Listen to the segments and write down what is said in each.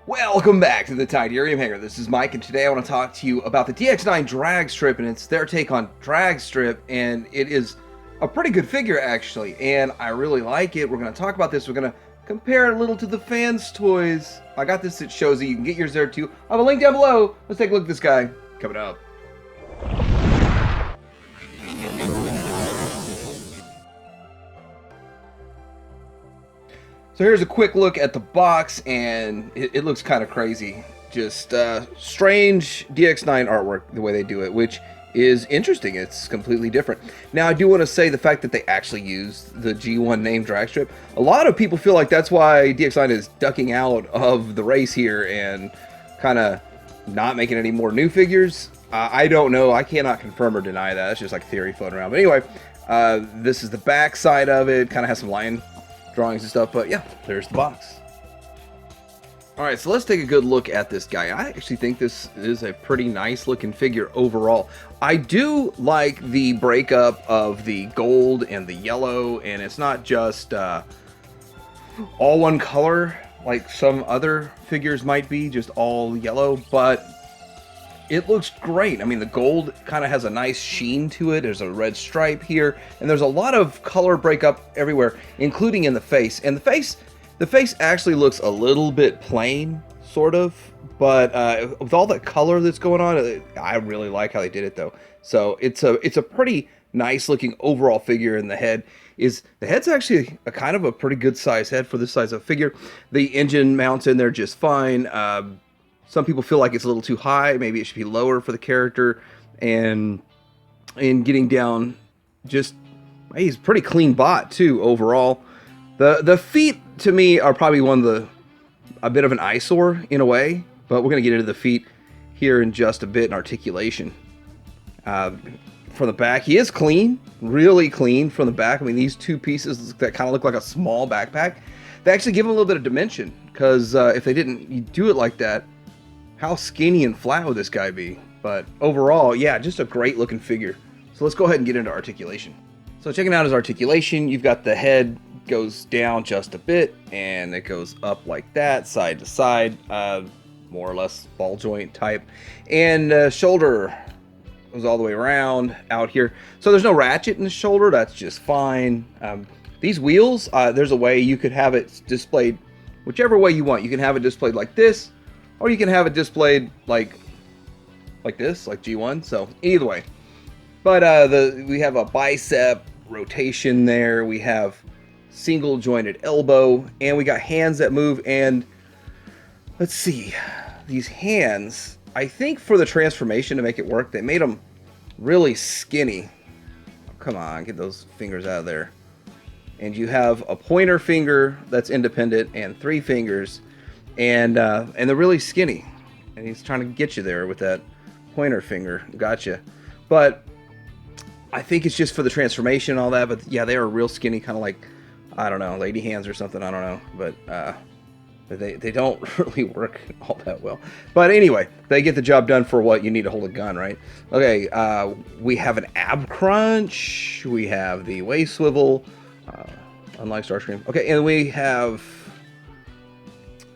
Welcome back to the Titanium Hangar. This is Mike, and today I want to talk to you about the DX9 Dragstrip, and it's their take on Dragstrip, and it is a pretty good figure, actually, and I really like it. We're going to talk about this. We're going to compare it a little to the fans' toys. I got this at Shozy. You can get yours there, too. I have a link down below. Let's take a look at this guy coming up. So here's a quick look at the box, and it looks kind of crazy. Just strange DX9 artwork, the way they do it, which is interesting. It's completely different. Now, I do want to say the fact that they actually use the G1 name Dragstrip. A lot of people feel like that's why DX9 is ducking out of the race here and kind of not making any more new figures. I don't know. I cannot confirm or deny that. It's just like theory floating around. But anyway, this is the back side of it. Kind of has some line drawings and stuff, but yeah, there's the box. Alright, so let's take a good look at this guy. I actually think this is a pretty nice looking figure overall. I do like the breakup of the gold and the yellow, and it's not just all one color like some other figures might be, just all yellow, but it looks great. I mean, the gold kind of has a nice sheen to it. There's a red stripe here, and there's a lot of color breakup everywhere, including in the face. And the face actually looks a little bit plain, sort of, but with all that color that's going on, I really like how they did it, though. So it's a pretty nice looking overall figure. And the head's actually a kind of a pretty good size head for this size of figure. The engine mounts in there just fine. Some people feel like it's a little too high. Maybe it should be lower for the character. And getting down, just he's pretty clean bot too overall. The feet to me are probably a bit of an eyesore in a way, but we're gonna get into the feet here in just a bit in articulation. From the back, he is clean, really clean from the back. I mean, these two pieces that kind of look like a small backpack, they actually give him a little bit of dimension, because if they didn't do it like that, how skinny and flat would this guy be? But overall, yeah, just a great looking figure. So let's go ahead and get into articulation. So checking out his articulation, you've got the head goes down just a bit, and it goes up like that, side to side, more or less ball joint type. And shoulder goes all the way around out here. So there's no ratchet in the shoulder, that's just fine. These wheels, there's a way you could have it displayed whichever way you want. You can have it displayed like this, or you can have it displayed like this, like G1. So either way. But we have a bicep rotation there. We have single jointed elbow, and we got hands that move. And let's see, these hands, I think for the transformation to make it work, they made them really skinny. Oh, come on, get those fingers out of there. And you have a pointer finger that's independent and 3 fingers. And they're really skinny, and he's trying to get you there with that pointer finger. Gotcha. But I think it's just for the transformation and all that. But yeah, they are real skinny, kind of like, I don't know, lady hands or something. I don't know, but they don't really work all that well. But anyway, they get the job done for what you need to hold a gun, right? Okay, we have an ab crunch. We have the waist swivel, unlike Starscream. Okay, and we have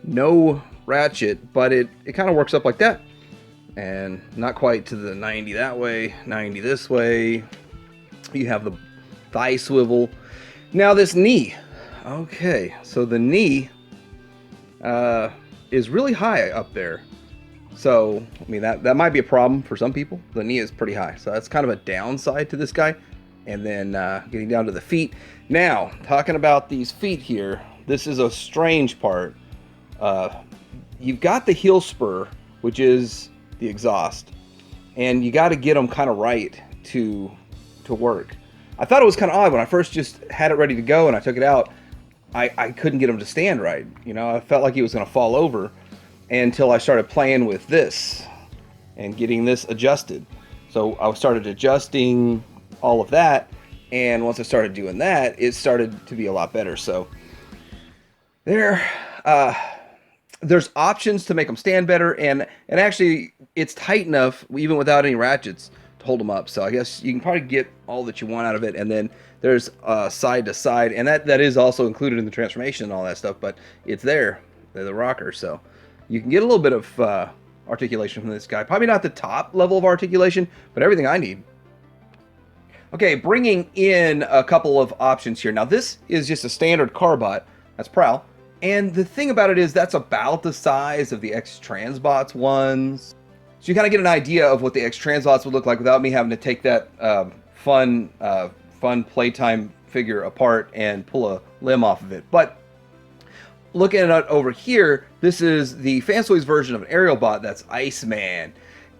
no ratchet, but it kind of works up like that, and not quite to the 90 that way, 90 this way. You have the thigh swivel. Now this knee, okay, so the knee is really high up there. So I mean, that might be a problem for some people. The knee is pretty high, so that's kind of a downside to this guy. And then getting down to the feet. Now talking about these feet here, this is a strange part. You've got the heel spur, which is the exhaust, and you got to get them kind of right to work. I thought it was kind of odd when I first just had it ready to go and I took it out. I couldn't get them to stand right. You know, I felt like he was going to fall over until I started playing with this and getting this adjusted. So I started adjusting all of that, and once I started doing that, it started to be a lot better. So there's options to make them stand better, and actually it's tight enough even without any ratchets to hold them up. So I guess you can probably get all that you want out of it. And then there's side to side, and that is also included in the transformation and all that stuff, but it's there, the rocker. So You can get a little bit of articulation from this guy. Probably not the top level of articulation, but everything I need. Okay, bringing in a couple of options here. Now, this is just a standard carbot. That's Prowl. And the thing about it is that's about the size of the X-Transbots ones. So you kind of get an idea of what the X-Transbots would look like without me having to take that fun playtime figure apart and pull a limb off of it. But looking at it over here, this is the Fanstoys version of an aerial bot. That's Iceman.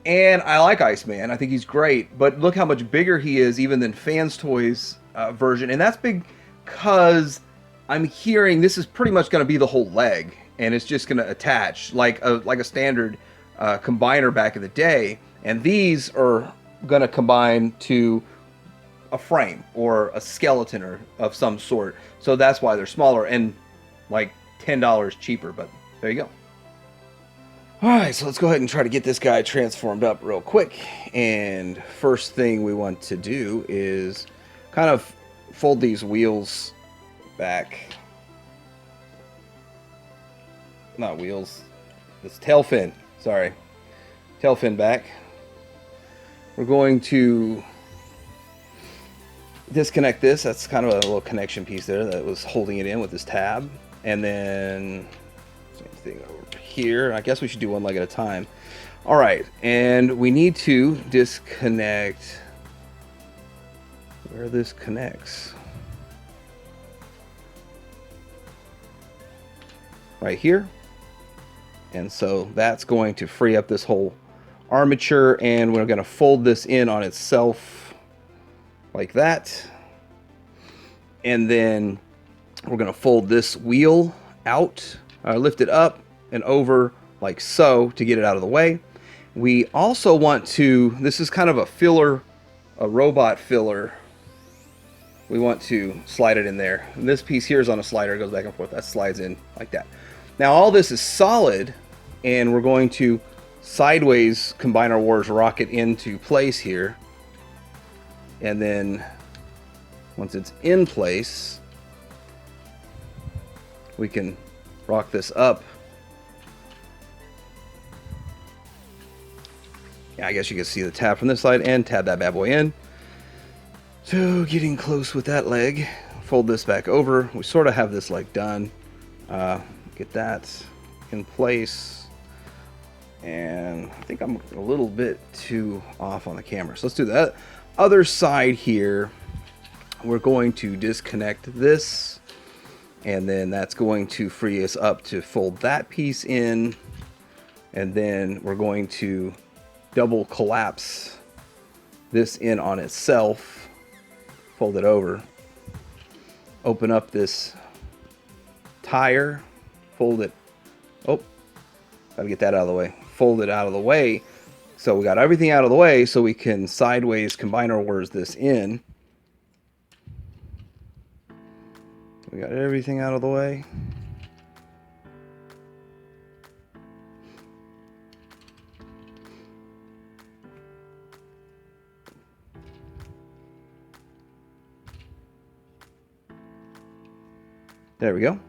And I like Iceman. I think he's great. But look how much bigger he is even than Fanstoys version. And that's big because I'm hearing this is pretty much going to be the whole leg. And it's just going to attach like a standard combiner back in the day. And these are going to combine to a frame or a skeleton or of some sort. So that's why they're smaller and like $10 cheaper, but there you go. All right, so let's go ahead and try to get this guy transformed up real quick. And first thing we want to do is kind of fold these wheels back. Not wheels, this tail fin, sorry. Tail fin back. We're going to disconnect this. That's kind of a little connection piece there that was holding it in with this tab. And then same thing over here. I guess we should do one leg at a time. All right, and we need to disconnect where this connects. Right here. And so that's going to free up this whole armature, and we're going to fold this in on itself like that. And then we're going to fold this wheel out, lift it up and over like so to get it out of the way. We also want to, this is kind of a filler, a robot filler. We want to slide it in there. And this piece here is on a slider, it goes back and forth. That slides in like that. Now all this is solid, and we're going to sideways Combiner Wars rocket into place here. And then once it's in place, we can rock this up. Yeah, I guess you can see the tab from this side and tab that bad boy in. So getting close with that leg, fold this back over. We sort of have this leg done. Get that in place. And I think I'm a little bit too off on the camera. So let's do that. Other side here, we're going to disconnect this. And then that's going to free us up to fold that piece in. And then we're going to double collapse this in on itself. Fold it over. Open up this tire. Fold it. Oh, gotta get that out of the way. Fold it out of the way. So we got everything out of the way so we can sideways Combiner Wars this in. We got everything out of the way. There we go.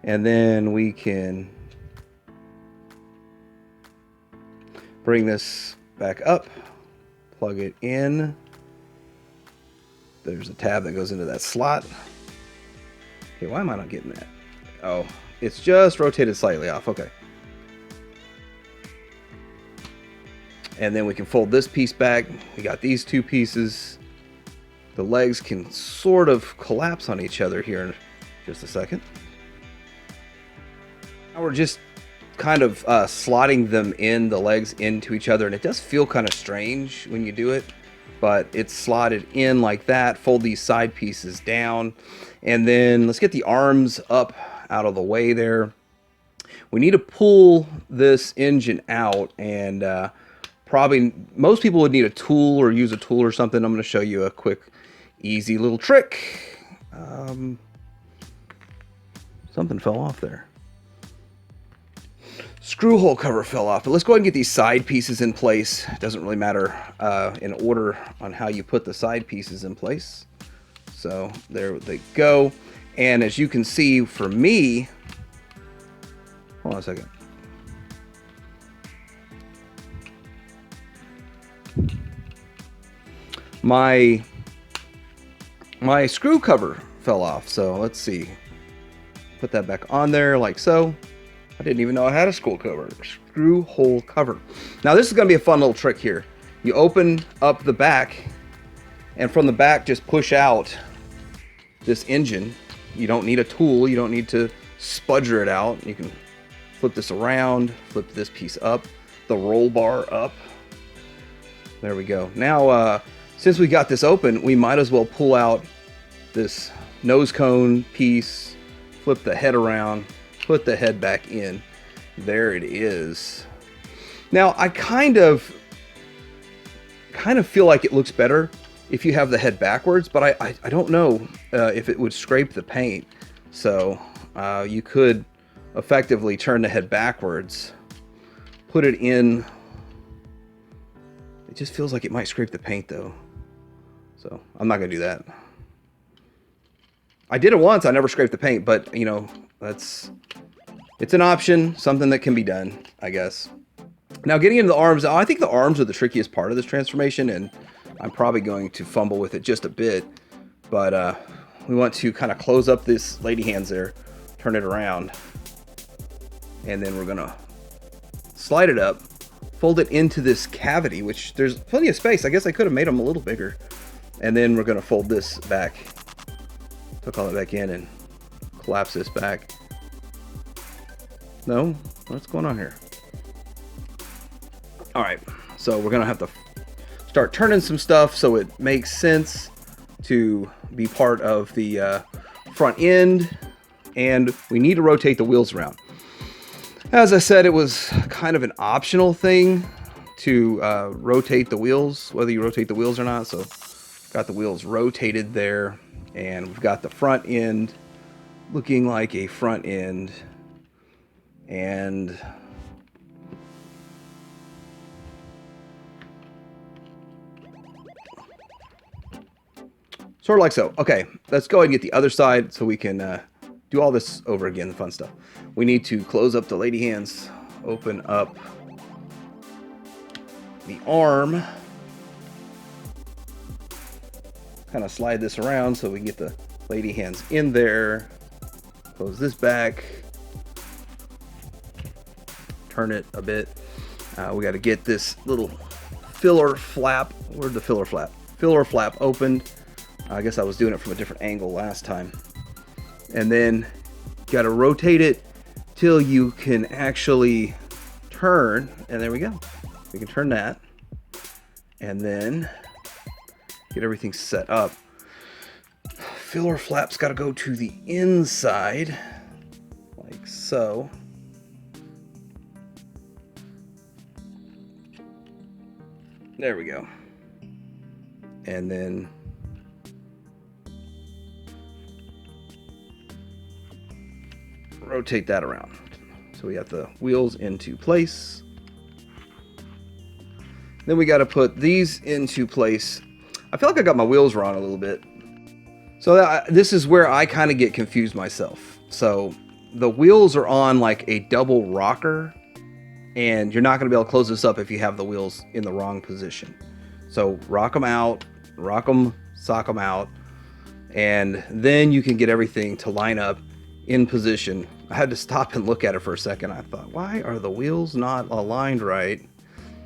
And then we can bring this back up, plug it in. There's a tab that goes into that slot. Okay, why am I not getting that? Oh, it's just rotated slightly off. Okay. And then we can fold this piece back. We got these two pieces. The legs can sort of collapse on each other here in just a second. Now we're just kind of slotting them in, the legs into each other, and it does feel kind of strange when you do it, but it's slotted in like that. Fold these side pieces down, and then let's get the arms up out of the way there. We need to pull this engine out, and probably most people would need a tool or use a tool or something. I'm going to show you a quick, easy little trick. Something fell off there. Screw hole cover fell off, but let's go ahead and get these side pieces in place. It doesn't really matter in order on how you put the side pieces in place. So there they go. And as you can see, for me, hold on a second. my screw cover fell off. So let's see. Put that back on there like so. I didn't even know I had a screw hole cover. Now this is going to be a fun little trick here. You open up the back, and from the back just push out this engine. You don't need a tool. You don't need to spudger it out. You can flip this around, flip this piece up, the roll bar up. There we go. Now, since we got this open, we might as well pull out this nose cone piece, flip the head around, put the head back in. There it is. Now, I kind of feel like it looks better if you have the head backwards, but I don't know if it would scrape the paint. So you could effectively turn the head backwards, put it in. It just feels like it might scrape the paint though. So I'm not gonna do that. I did it once, I never scraped the paint, but you know, it's an option, something that can be done, I guess. Now getting into the arms, I think the arms are the trickiest part of this transformation, and I'm probably going to fumble with it just a bit, but we want to kind of close up this lady hands there, turn it around, and then we're gonna slide it up, fold it into this cavity, which there's plenty of space. I guess I could have made them a little bigger. And then we're gonna fold this back, tuck all that back in and collapse this back. No, what's going on here? All right, so we're gonna have to start turning some stuff so it makes sense to be part of the front end, and we need to rotate the wheels around. As I said, it was kind of an optional thing to rotate the wheels, whether you rotate the wheels or not. So got the wheels rotated there, and we've got the front end looking like a front end, and sort of like so. Okay, let's go ahead and get the other side so we can do all this over again, the fun stuff. We need to close up the lady hands, open up the arm, kind of slide this around so we can get the lady hands in there, close this back, turn it a bit. We got to get this little filler flap, where'd the filler flap? Filler flap opened. I guess I was doing it from a different angle last time. And then got to rotate it till you can actually turn, and there we go. We can turn that, and then get everything set up. Filler flap's got to go to the inside, like so. There we go. And then rotate that around. So we got the wheels into place. Then we got to put these into place. I feel like I got my wheels wrong a little bit. So this is where I kind of get confused myself. So the wheels are on like a double rocker, and you're not going to be able to close this up if you have the wheels in the wrong position. So rock them out, rock them, sock them out, and then you can get everything to line up in position. I had to stop and look at it for a second. I thought, why are the wheels not aligned right?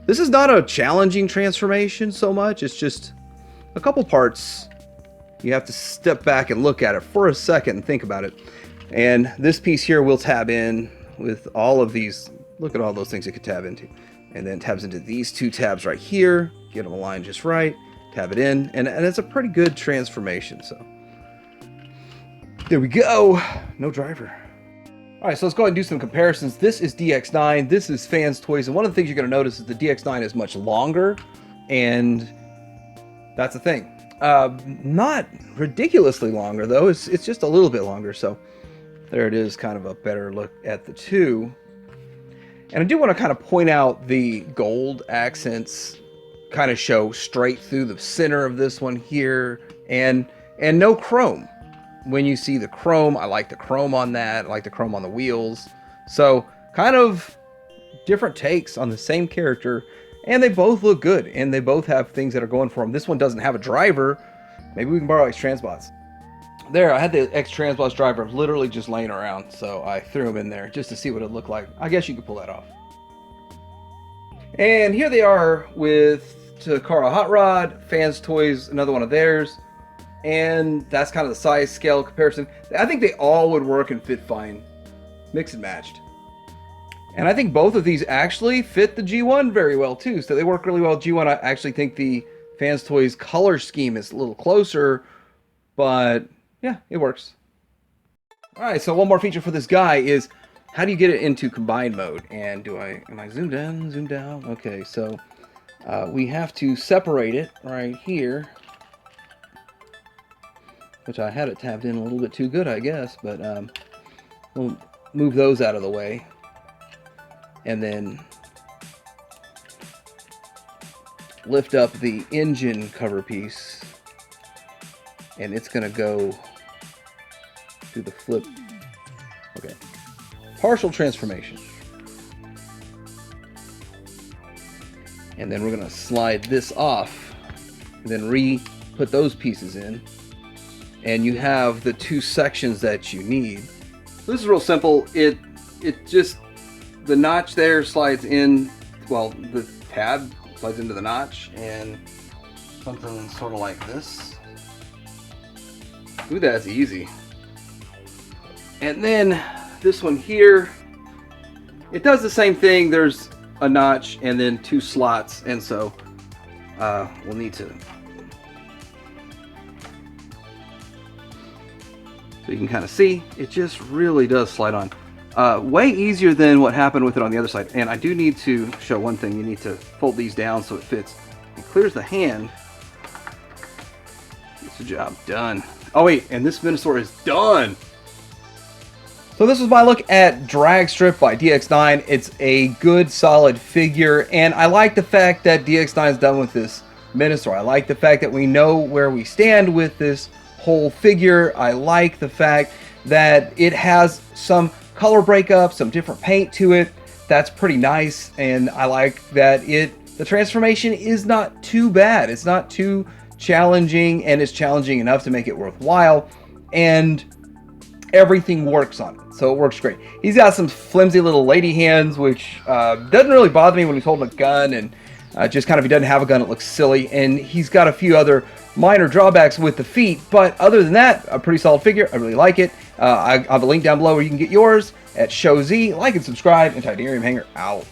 This is not a challenging transformation so much. It's just a couple parts. You have to step back and look at it for a second and think about it. And this piece here will tab in with all of these. Look at all those things it could tab into. And then tabs into these two tabs right here. Get them aligned just right. Tab it in. And it's a pretty good transformation. So there we go. No driver. All right, so let's go ahead and do some comparisons. This is DX9. This is Fans Toys. And one of the things you're going to notice is the DX9 is much longer. And that's the thing. Not ridiculously longer, though. It's just a little bit longer. So there it is, kind of a better look at the two. And I do want to kind of point out the gold accents kind of show straight through the center of this one here. And no chrome. When you see the chrome, I like the chrome on that. I like the chrome on the wheels. So kind of different takes on the same character And they both look good, and they both have things that are going for them. This one doesn't have a driver. Maybe we can borrow X-Transbots. There, I had the X-Transbots driver literally just laying around, so I threw them in there just to see what it looked like. I guess you could pull that off. And here they are with Takara Hot Rod, Fans Toys, another one of theirs. And that's kind of the size scale comparison. I think they all would work and fit fine, mix and matched. And I think both of these actually fit the G1 very well too. So they work really well. G1, I actually think the Fans Toys color scheme is a little closer, but yeah, it works. All right, so one more feature for this guy is how do you get it into combined mode? And am I zoomed in, zoomed out? Okay, so we have to separate it right here, which I had it tabbed in a little bit too good, I guess, but we'll move those out of the way. And then lift up the engine cover piece, and it's going to go through the flip. Okay. Partial transformation. And then we're going to slide this off, and then re-put those pieces in. And you have the two sections that you need. This is real simple. It just, the notch there slides in, well, the tab slides into the notch, and something sort of like this. Ooh, that's easy. And then this one here, it does the same thing. There's a notch and then two slots, and so we'll need to, so you can kind of see, it just really does slide on. Way easier than what happened with it on the other side. And I do need to show one thing. You need to fold these down so it fits. It clears the hand. Gets the job done. Oh wait, and this Minosaur is done! So this was my look at Dragstrip by DX9. It's a good, solid figure, and I like the fact that DX9 is done with this Minosaur. I like the fact that we know where we stand with this whole figure. I like the fact that it has some color breakup, some different paint to it. That's pretty nice, and I like that the transformation is not too bad. It's not too challenging, and it's challenging enough to make it worthwhile, and everything works on it, so it works great. He's got some flimsy little lady hands, which doesn't really bother me when he's holding a gun, and just kind of, if he doesn't have a gun, it looks silly. And he's got a few other minor drawbacks with the feet, but other than that, a pretty solid figure. I really like it. I have a link down below where you can get yours at ShowZ. Like and subscribe, and Titanium Hanger out.